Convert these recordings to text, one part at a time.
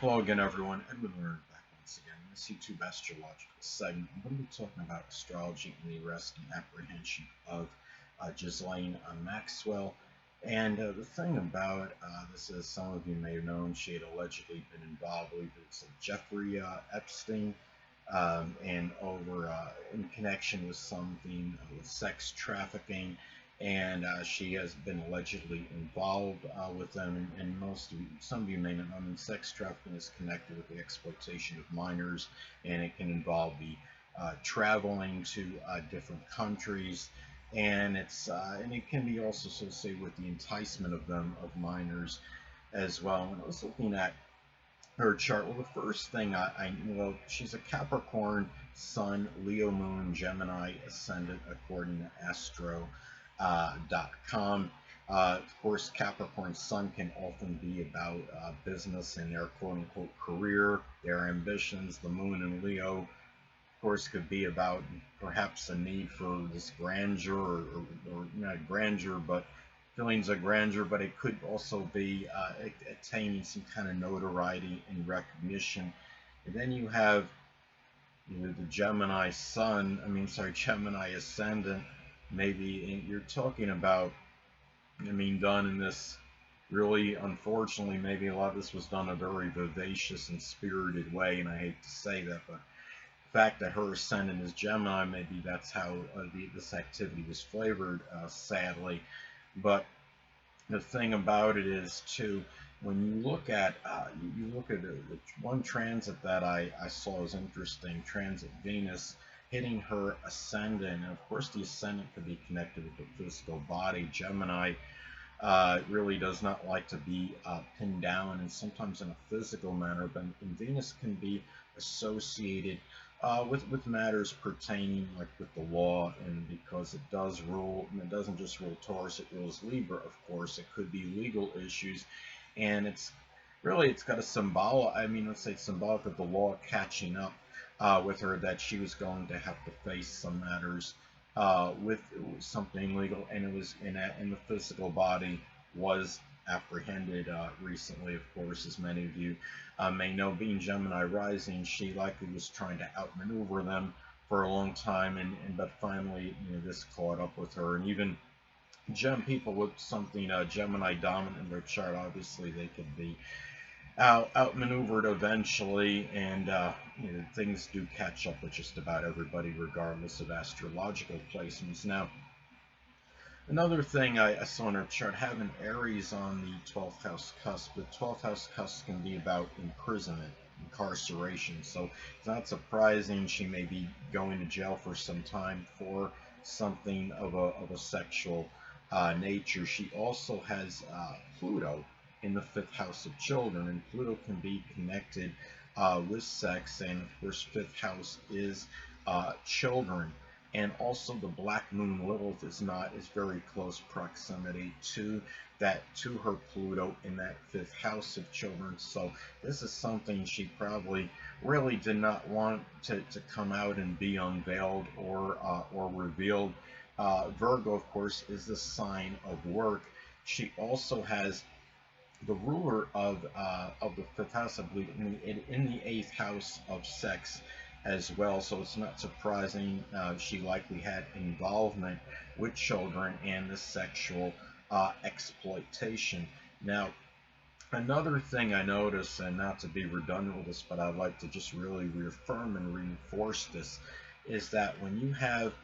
Hello again, everyone. Edwin Learnard back once again in this YouTube astrological segment. I'm going to be talking about astrology and the arrest and apprehension of Ghislaine Maxwell. And the thing about this is, some of you may have known, she had allegedly been involved with Jeffrey Epstein, and over in connection with something with sex trafficking, and she has been allegedly involved with them. And some of you may not know, sex trafficking is connected with the exploitation of minors, and it can involve the traveling to different countries, and it can be also associated with the enticement of minors as well. And I was looking at her chart. Well, the first thing I well, she's a Capricorn Sun, Leo Moon, Gemini Ascendant, according to Astro.com. Of course, Capricorn Sun can often be about business and their quote unquote career, their ambitions. The Moon in Leo, of course, could be about perhaps a need for this grandeur, or not grandeur, but feelings of grandeur, but it could also be attaining some kind of notoriety and recognition. And then you have the Gemini Sun, Gemini Ascendant. Maybe you're talking about, done in this really, unfortunately, maybe a lot of this was done in a very vivacious and spirited way, and I hate to say that, but the fact that her ascendant is Gemini, maybe that's how this activity was flavored, sadly. But the thing about it is, too, when you look at one transit that I saw as interesting, transit Venus hitting her ascendant. And of course, the ascendant could be connected with the physical body. Gemini really does not like to be pinned down, and sometimes in a physical manner, but Venus can be associated with matters pertaining, like with the law, and because it does rule, and it doesn't just rule Taurus, it rules Libra, of course. It could be legal issues, and it's got a let's say it's symbolic of the law catching up with her, that she was going to have to face some matters with something legal, and it was in the physical body was apprehended recently. Of course, as many of you may know, being Gemini rising, she likely was trying to outmaneuver them for a long time, but finally, this caught up with her. And even people with something Gemini dominant in their chart, obviously they could be outmaneuvered eventually, and things do catch up with just about everybody, regardless of astrological placements. Now, another thing I saw in her chart, having Aries on the 12th house cusp. The 12th house cusp can be about imprisonment, incarceration. So it's not surprising she may be going to jail for some time for something of a sexual nature. She also has Pluto in the 5th house of children, and Pluto can be connected with sex, and of course, 5th house is children. And also the black moon Lilith is very close proximity to her Pluto in that 5th house of children. So this is something she probably really did not want to come out and be unveiled or revealed. Virgo, of course, is the sign of work. She also has the ruler of the 5th house, I believe, in the 8th house of sex as well. So it's not surprising she likely had involvement with children and the sexual exploitation. Now, another thing I noticed, and not to be redundant with this, but I'd like to just really reaffirm and reinforce this, is that when you have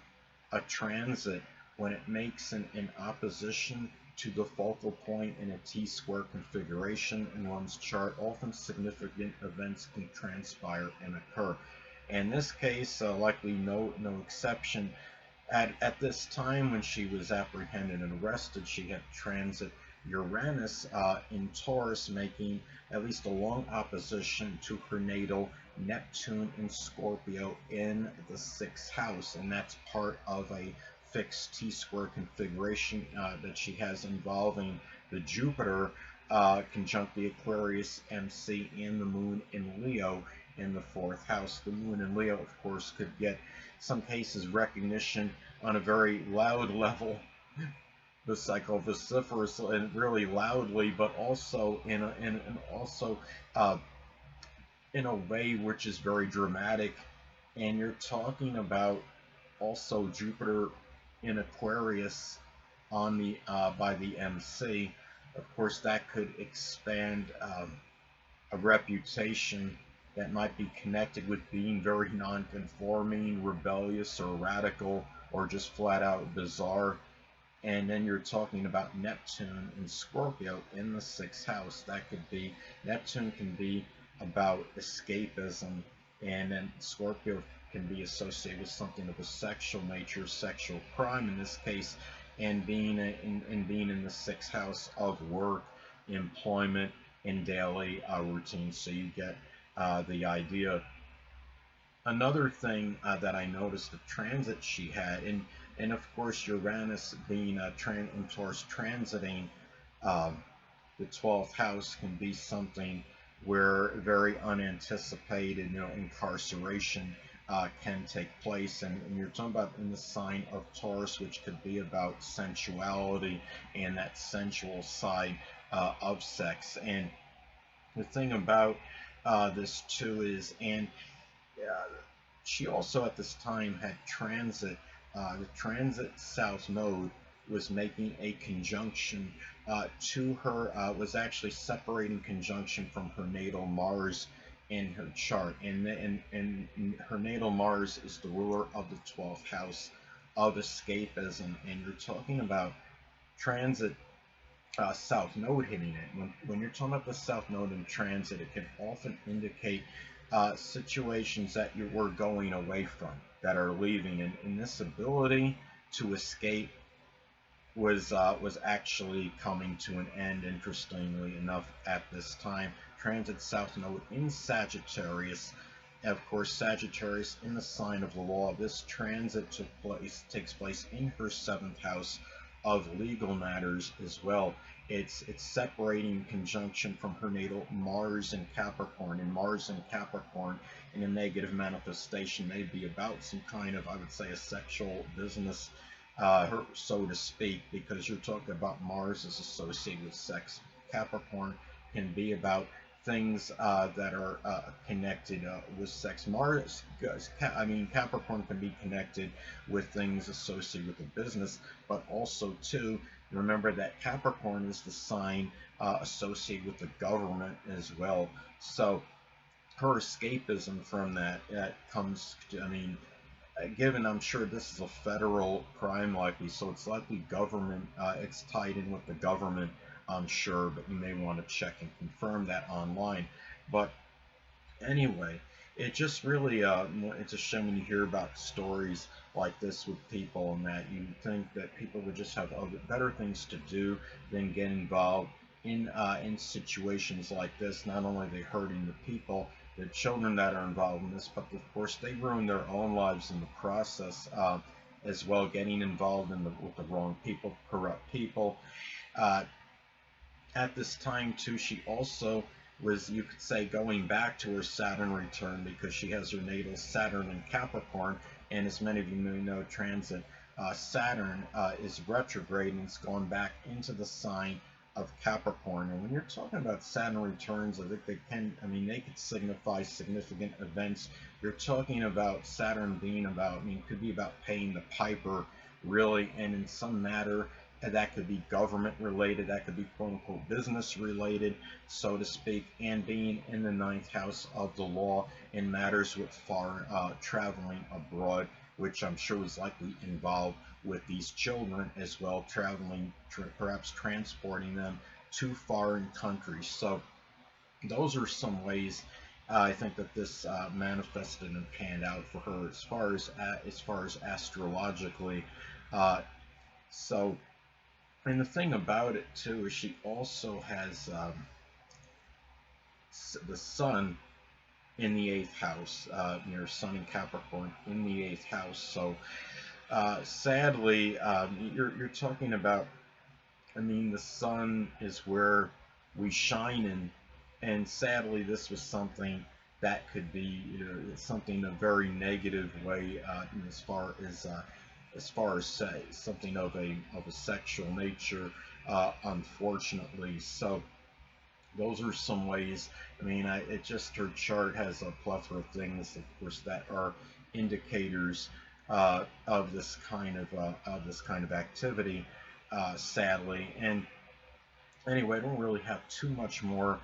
a transit, when it makes an opposition to the focal point in a T-square configuration in one's chart, often significant events can transpire and occur. In this case, likely no exception. At this time, when she was apprehended and arrested, she had transit Uranus in Taurus, making at least a long opposition to her natal Neptune in Scorpio in the 6th house, and that's part of a fixed T-square configuration that she has, involving the Jupiter conjunct the Aquarius MC and the Moon in Leo in the 4th house. The Moon in Leo, of course, could get, some cases, recognition on a very loud level, the psychovociferous and really loudly, but also also in a way which is very dramatic. And you're talking about also Jupiter in Aquarius on the by the MC. Of course, that could expand a reputation that might be connected with being very non-conforming, rebellious, or radical, or just flat out bizarre. And then you're talking about Neptune and Scorpio in the sixth house. That could be, Neptune can be about escapism, and then Scorpio can be associated with something of a sexual nature, sexual crime in this case, and being in the sixth house of work, employment, and daily routine. So you get the idea. Another thing that I noticed, the transit she had, and of course Uranus being in Taurus transiting um, the 12th house can be something where very unanticipated, incarceration can take place. And you're talking about in the sign of Taurus, which could be about sensuality and that sensual side of sex. And the thing about this too is, and uh, she also at this time had transit. The transit south node was making a conjunction to her, was actually separating conjunction from her natal Mars in her chart. And her natal Mars is the ruler of the 12th house of escapism. And you're talking about transit south node hitting it. When you're talking about the south node in transit, it can often indicate situations that you were going away from, that are leaving, and this ability to escape was actually coming to an end. Interestingly enough, at this time, transit south node in Sagittarius. Of course, Sagittarius in the sign of the law. This transit takes place in her seventh house of legal matters as well. It's separating conjunction from her natal Mars and Capricorn, and Mars and Capricorn in a negative manifestation may be about some kind of, I would say, a sexual business, so to speak, because you're talking about Mars is associated with sex. Capricorn can be about things that are connected with sex. Capricorn can be connected with things associated with the business, but also too, remember that Capricorn is the sign associated with the government as well. So her escapism from that comes to, given I'm sure this is a federal crime likely, so it's likely government, it's tied in with the government, I'm sure, but you may want to check and confirm that online. But anyway, it just really, it's a shame when you hear about stories like this with people, and that you think that people would just have other, better things to do than get involved in situations like this. Not only are they hurting the people, the children that are involved in this, but of course they ruin their own lives in the process as well, getting involved with the wrong people, corrupt people. Uh, at this time too, she also was, you could say, going back to her Saturn return, because she has her natal Saturn in Capricorn, and as many of you may know, transit Saturn is retrograde, and it's gone back into the sign of Capricorn. And when you're talking about Saturn returns, I think they could signify significant events. You're talking about Saturn being about, it could be about paying the piper, really, and in some matter that could be government related, that could be quote unquote business related, so to speak, and being in the ninth house of the law in matters with foreign traveling abroad, which I'm sure was likely involved with these children as well, traveling, perhaps transporting them to foreign countries. So those are some ways I think that this manifested and panned out for her as far as astrologically. Uh, so and the thing about it too is she also has the sun in the eighth house, near Sun in Capricorn in the eighth house. So sadly, you're talking about. The sun is where we shine in, and sadly, this was something that could be, something a very negative way, as far as say something of a sexual nature, unfortunately. So those are some ways. I mean, it just, her chart has a plethora of things, of course, that are indicators of this kind of activity, sadly. And anyway, I don't really have too much more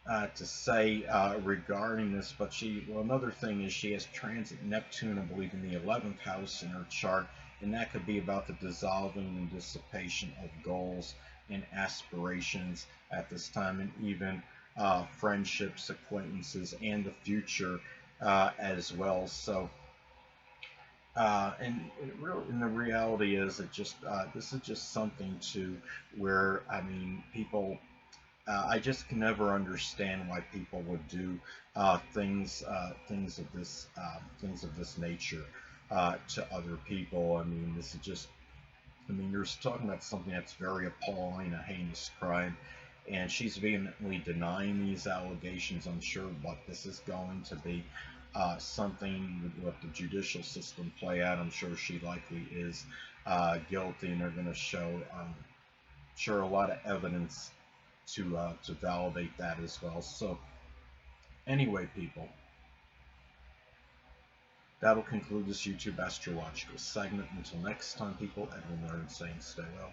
to say regarding this, but well, another thing is she has transit Neptune, I believe, in the 11th house in her chart, and that could be about the dissolving and dissipation of goals and aspirations at this time, and even friendships, acquaintances, and the future as well. So, and the reality is, this is just something to where, I mean, people, I just can never understand why people would do things of this nature to other people. I mean, this is just, I mean, you're talking about something that's very appalling, a heinous crime, and she's vehemently denying these allegations. I'm sure, but this is going to be something, let the judicial system play out. I'm sure she likely is guilty, and they're going to show, sure, a lot of evidence to validate that as well. So anyway, people, that'll conclude this YouTube astrological segment. Until next time, people, Edwin Learnard saying stay well.